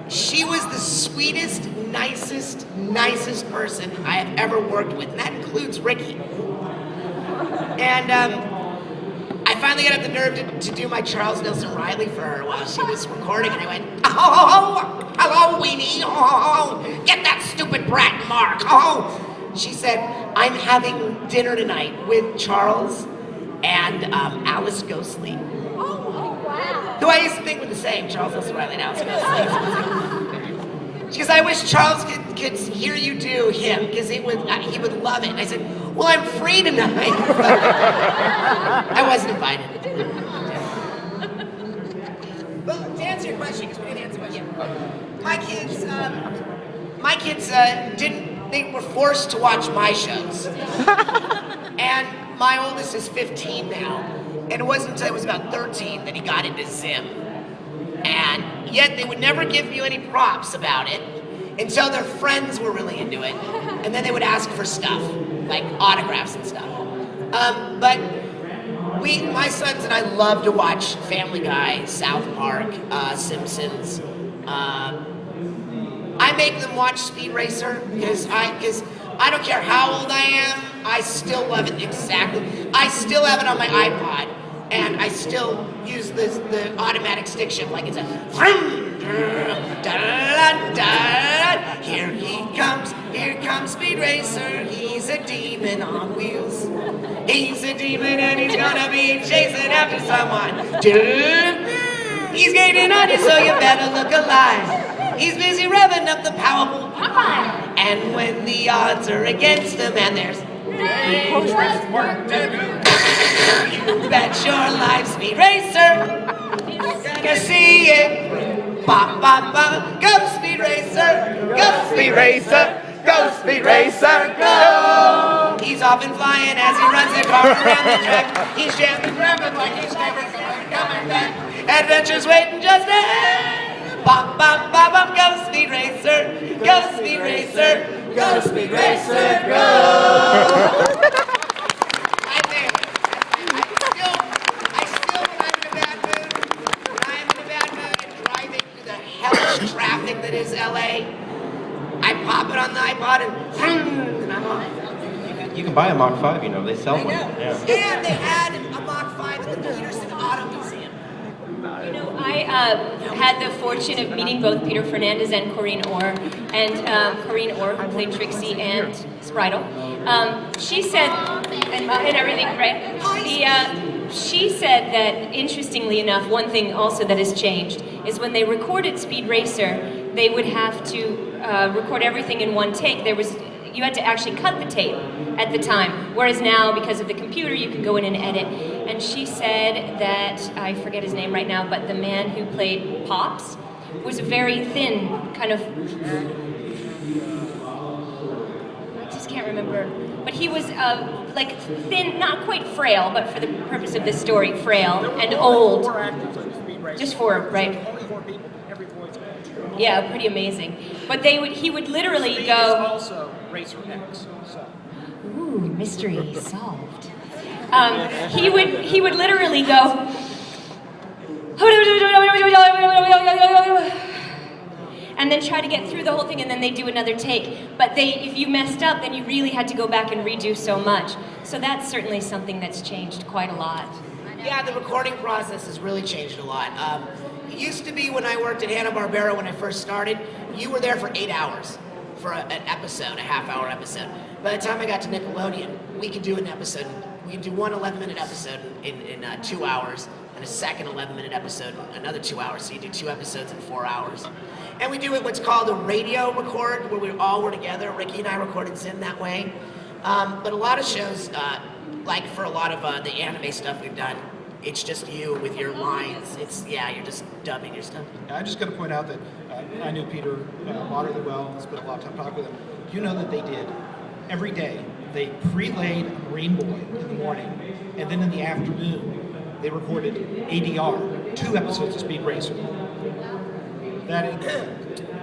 she was the sweetest, nicest person I have ever worked with, and that includes Ricky. And I finally got up the nerve to do my Charles Nelson Riley for her while she was recording, and I went, oh, hello, Weenie, oh, get that stupid brat, Mark, oh. She said, I'm having dinner tonight with Charles and Alice Ghostly. Oh, wow. Who I used to think were the same, Charles Nelson Riley and Alice Ghostly. She goes, I wish Charles could hear you do him, because he would love it. And I said, well, I'm free tonight. I wasn't invited. Well, to answer your question, because we didn't answer the question. My kids they were forced to watch my shows. And my oldest is 15 now. And it wasn't until I was about 13 that he got into Zim. And yet they would never give you any props about it until their friends were really into it. And then they would ask for stuff, like autographs and stuff. But my sons and I love to watch Family Guy, South Park, Simpsons. I make them watch Speed Racer because I don't care how old I am, I still love it exactly. I still have it on my iPod, and I still use the automatic stick shift like it's a here comes Speed Racer, he's a demon on wheels. He's a demon and he's gonna be chasing after someone. He's gaining on you, so you better look alive. He's busy revving up the powerful Popeye. And when the odds are against him and there's work to do, you bet your life, Speed Racer. Gonna see it. Bop, bop, bop. Go, Speed Racer. Go, Speed Racer. Go, Speed Racer. Go. He's off and flying as he runs the car around the track. He's jamming, grabbing like he's never coming back. Adventure's waiting just ahead. Bop, bop, bop, bop, go Speed Racer, go Speed Racer, go Speed Racer, go! I think, I still, when I'm in a bad mood, and driving through the hellish traffic that is LA, I pop it on the iPod and I'm off. You can buy a Mach 5, you know, they sell one. Yeah. And they had a Mach 5 at the Peterson Auto Museum. You know, I had the fortune of meeting both Peter Fernandez and Corinne Orr, and Corinne Orr, who played Trixie and Spritle. She said, and everything, right? She said that, interestingly enough, one thing also that has changed is when they recorded Speed Racer, they would have to record everything in one take. You had to actually cut the tape at the time, whereas now, because of the computer, you can go in and edit. And she said that, I forget his name right now, but the man who played Pops was a very thin, kind of, I just can't remember, but he was like thin, not quite frail, but for the purpose of this story, frail and old. Just 4, right? Yeah, pretty amazing. But he would literally go. Also, Racer X. So. Ooh, mystery solved. He would literally go. And then try to get through the whole thing, and then they do another take. But if you messed up, then you really had to go back and redo so much. So that's certainly something that's changed quite a lot. Yeah, the recording process has really changed a lot. It used to be when I worked at Hanna-Barbera when I first started, you were there for 8 hours for an episode, a half-hour episode. By the time I got to Nickelodeon, we could do an episode. We could do one 11-minute episode in 2 hours, and a second 11-minute episode in another 2 hours. So you do 2 episodes in 4 hours. And we do what's called a radio record, where we all were together. Ricky and I recorded Zim that way. But a lot of shows, like for a lot of the anime stuff we've done, it's just you with your lines. You're just dubbing your stuff. I just got to point out that I knew Peter moderately well, spent a lot of time talking with him. You know that they did, every day, they pre-laid Green Boy in the morning, and then in the afternoon, they recorded ADR, 2 episodes of Speed Racer.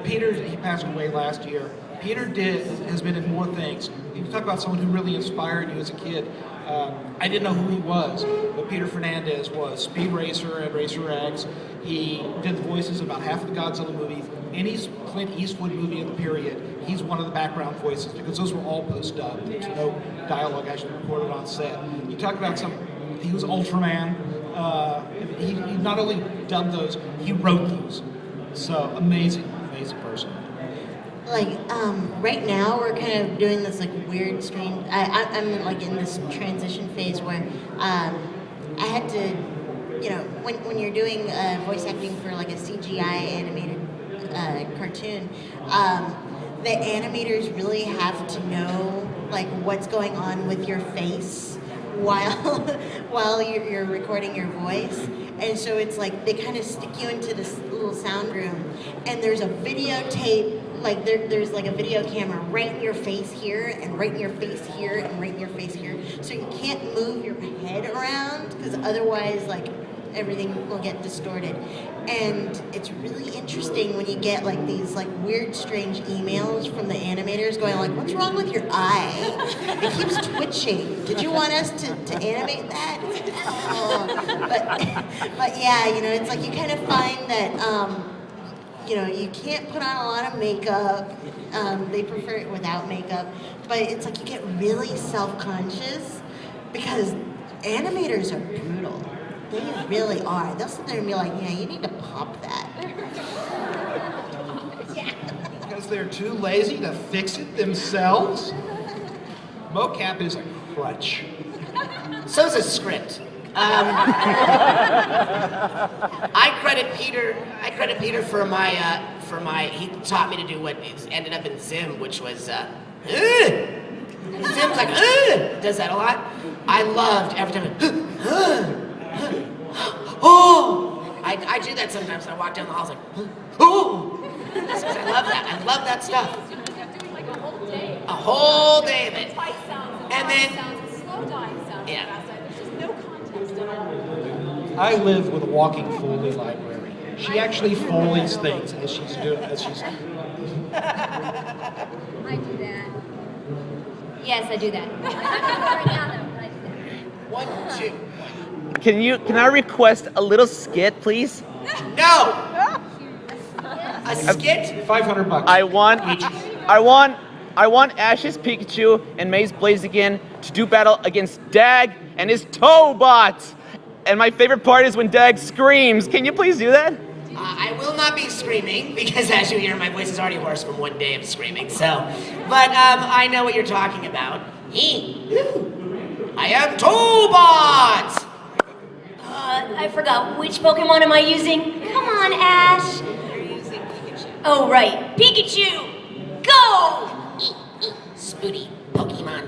Peter, he passed away last year. Peter has been in more things. You talk about someone who really inspired you as a kid. I didn't know who he was, but Peter Fernandez was Speed Racer and Racer X. He did the voices of about half of the Godzilla movies. Any Clint Eastwood movie of the period, he's one of the background voices because those were all post-dubbed. There's no dialogue actually recorded on set. You talk about he was Ultraman. He not only dubbed those, he wrote those. So amazing person. Like right now we're kind of doing this like weird strange. I'm like in this transition phase where I had to, you know, when you're doing voice acting for like a CGI animated cartoon, the animators really have to know like what's going on with your face while you're recording your voice. And so it's like they kind of stick you into this little sound room, and there's a videotape, like there's like a video camera right in your face here, and right in your face here, and right in your face here. So you can't move your head around because otherwise like everything will get distorted. And it's really interesting when you get like these like weird strange emails from the animators going like, what's wrong with your eye? It keeps twitching. Did you want us to animate that? Oh. But yeah, you know, it's like you kind of find that you know, you can't put on a lot of makeup. They prefer it without makeup. But it's like you get really self-conscious because animators are brutal. They really are. They'll sit there and be like, yeah, you need to pop that. Because they're too lazy to fix it themselves? Mocap is a crutch. So's a script. I credit Peter for my he taught me to do what ended up in Zim, which was Zim's like does that a lot. I loved every time I do that sometimes. I walk down the halls like oh, because I love that. I love that stuff. Like a whole day of it. Spike sounds, and then sounds, and slow dying sounds. Yeah. There's just no context at all. I live with a walking Foley library. She actually Foleys things as she's doing. I do that. Yes, I do that. Right now, though, but I do that. 1, 2. Can I request a little skit, please? No. A skit? $500. I want Ash's Pikachu and May's Blaziken to do battle against Dag and his ToeBot. And my favorite part is when Dag screams. Can you please do that? I will not be screaming because, as you hear, my voice is already hoarse from one day of screaming. But I know what you're talking about. I am ToeBot. I forgot. Which Pokemon am I using? Come on, Ash. You're using Pikachu. Oh, right. Pikachu! Go! Spooty Pokemon.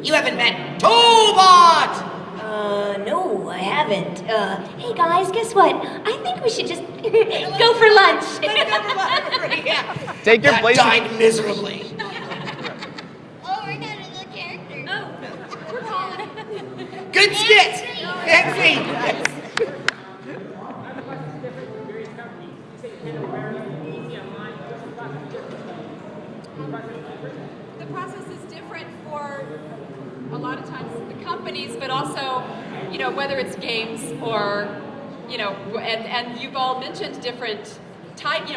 You haven't met ToeBot. No, I haven't. Hey guys, guess what? I think we should just go for lunch. Yeah. Take your That place. died miserably. Oh, we're down to the character. Oh, we're calling. Good skit. Next week. The process is different for a lot of times the companies, but also, you know, whether it's games or, you know, and you've all mentioned different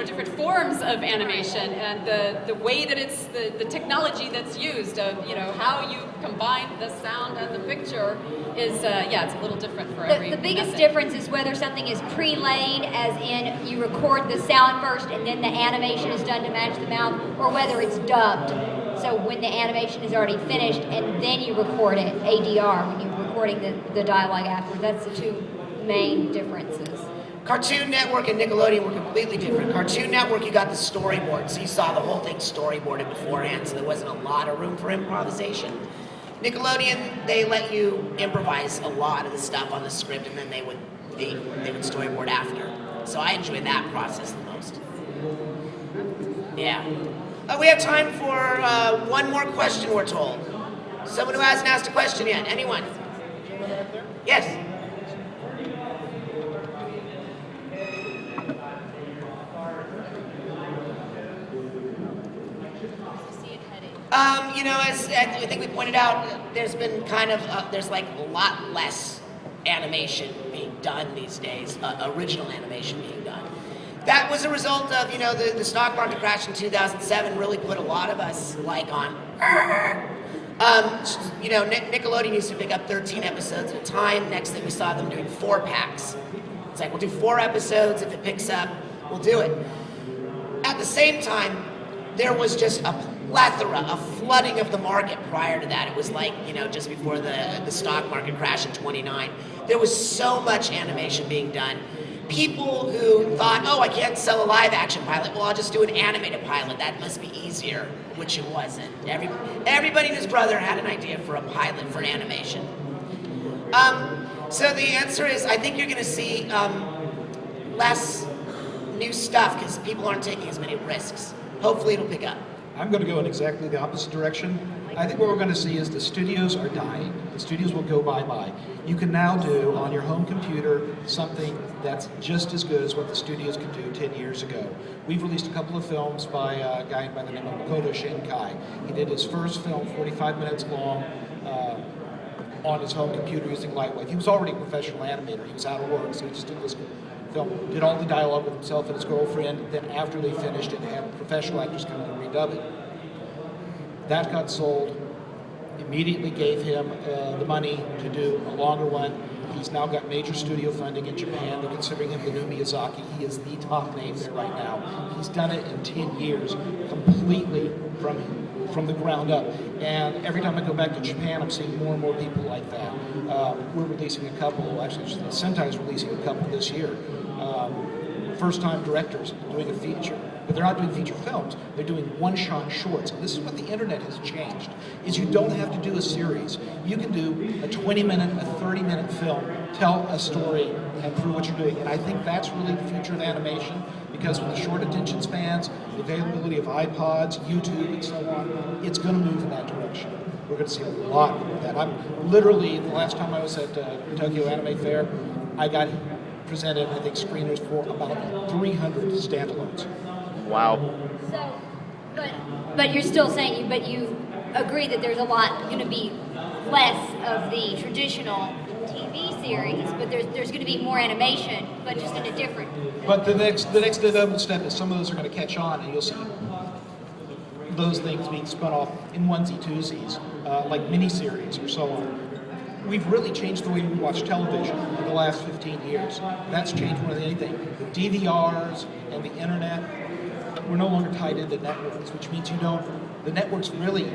different forms of animation and the way that it's the technology that's used of, you know, how you combine the sound and the picture is, it's a little different for every The biggest method. difference is whether something is pre-laid, as in you record the sound first and then the animation is done to match the mouth, or whether it's dubbed. So when the animation is already finished and then you record it, ADR, when you're recording the dialogue afterwards. That's the two main differences. Cartoon Network and Nickelodeon were completely different. Cartoon Network, you got the storyboard, so you saw the whole thing storyboarded beforehand, so there wasn't a lot of room for improvisation. Nickelodeon, they let you improvise a lot of the stuff on the script, and then they would storyboard after. So I enjoyed that process the most. Yeah. We have time for one more question, we're told. Someone who hasn't asked a question yet. Anyone? Yes. You know, as I think we pointed out, there's been kind of, there's like a lot less animation being done these days, original animation being done. That was a result of, the stock market crash in 2007 really put a lot of us on. Nickelodeon used to pick up 13 episodes at a time. Next thing we saw them doing 4-packs. It's like, we'll do 4 episodes. If it picks up, we'll do it. At the same time, there was just a plethora, a flooding of the market prior to that. It was just before the stock market crash in 29. There was so much animation being done. People who thought, oh, I can't sell a live action pilot, well, I'll just do an animated pilot. That must be easier, which it wasn't. Everybody and his brother had an idea for a pilot for animation. So the answer is, I think you're going to see less new stuff because people aren't taking as many risks. Hopefully it'll pick up. I'm going to go in exactly the opposite direction. I think what we're going to see is the studios are dying. The studios will go bye-bye. You can now do on your home computer something that's just as good as what the studios could do 10 years ago. We've released a couple of films by a guy by the name of Makoto Shinkai. He did his first film, 45 minutes long, on his home computer using Lightwave. He was already a professional animator. He was out of work, so he just did this film, did all the dialogue with himself and his girlfriend. Then after they finished it, had professional actors come in and redub it. That got sold, immediately gave him the money to do a longer one. He's now got major studio funding in Japan. They're considering him the new Miyazaki. He is the top name there right now. He's done it in 10 years, completely from the ground up. And every time I go back to Japan, I'm seeing more and more people like that. We're releasing a couple, actually Sentai's releasing a couple this year. First-time directors doing a feature. But they're not doing feature films, they're doing one-shot shorts. And this is what the internet has changed, is you don't have to do a series. You can do a 20-minute, a 30-minute film, tell a story, and prove what you're doing. And I think that's really the future of animation, because with the short attention spans, the availability of iPods, YouTube, and so on, it's going to move in that direction. We're going to see a lot more of that. I'm literally, the last time I was at Tokyo Anime Fair, I got presented, I think, screeners for about 300 standalones. Wow. So, but you're still saying, but you agree that there's a lot going to be less of the traditional TV series, but there's going to be more animation, but just in a different. But the next development step is some of those are going to catch on, and you'll see those things being spun off in onesie-twosies, like miniseries or so on. We've really changed the way we watch television in the last 15 years. That's changed more than anything. The DVRs and the internet, we're no longer tied into networks, which means the networks really,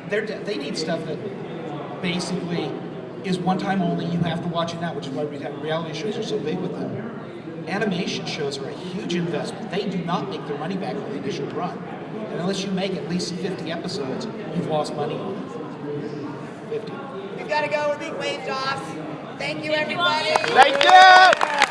they need stuff that basically is one time only. You have to watch it now, which is why reality shows are so big with them. Animation shows are a huge investment. They do not make their money back from the initial run. And unless you make at least 50 episodes, you've lost money on it. 50. We've got to go. We're being waved off. Thank you, everybody. Thank you!